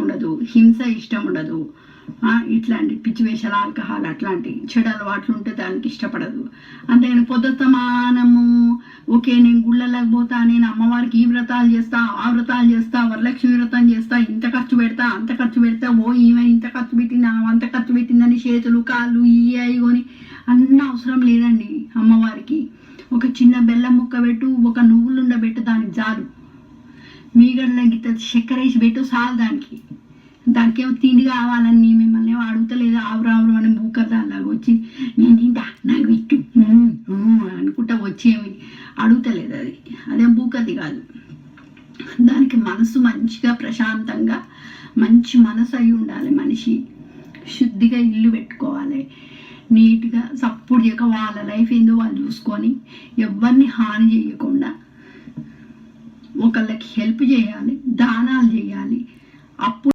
ఉండదు, హింస ఇష్టం ఉండదు, ఇట్లాంటి పిచ్చి వేషాలు, ఆల్కహాల్ అట్లాంటి చెడు అలవాట్లు ఉంటే దానికి ఇష్టపడదు. అంతేగాని పొద్దుతమానము ఓకే నేను గుళ్ళలోకి పోతా, నేను అమ్మవారికి ఈ వ్రతాలు చేస్తా, ఆ వ్రతాలు చేస్తా, వరలక్ష్మి వ్రతం చేస్తా, ఇంత ఖర్చు పెడతా, అంత ఖర్చు పెడతా, ఓ ఈమె ఇంత ఖర్చు పెట్టింది, అంత ఖర్చు పెట్టిందని చేతులు కాళ్ళు అవి కొని అన్న అవసరం లేదండి. అమ్మవారికి ఒక చిన్న బెల్లం ముక్క పెట్టు, ఒక నువ్వులుండ పెట్టు, దానికి చాలు. మీగడలో గిత్త చక్కెర వేసి పెట్టు చాలు. దానికి ఏమో తిండి కావాలని మిమ్మల్ని ఏమో అడుగుతలేదు. ఆవురావురు అని బూకర్దాలాగా వచ్చి నేను తింటా నాకు ఇట్టు అనుకుంటా వచ్చి ఏమి అడుగుతలేదు. అదేం బూకది కాదు. దానికి మనసు మంచిగా ప్రశాంతంగా మంచి మనసు అయి ఉండాలి. మనిషి శుద్ధిగా ఇల్లు పెట్టుకోవాలి, నీట్గా సపోర్ట్ చేయక వాళ్ళ లైఫ్ ఏందో వాళ్ళు చూసుకొని ఎవరిని హాని చేయకుండా ఒకళ్ళకి హెల్ప్ చేయాలి, దానాలు చేయాలి. అప్పుడు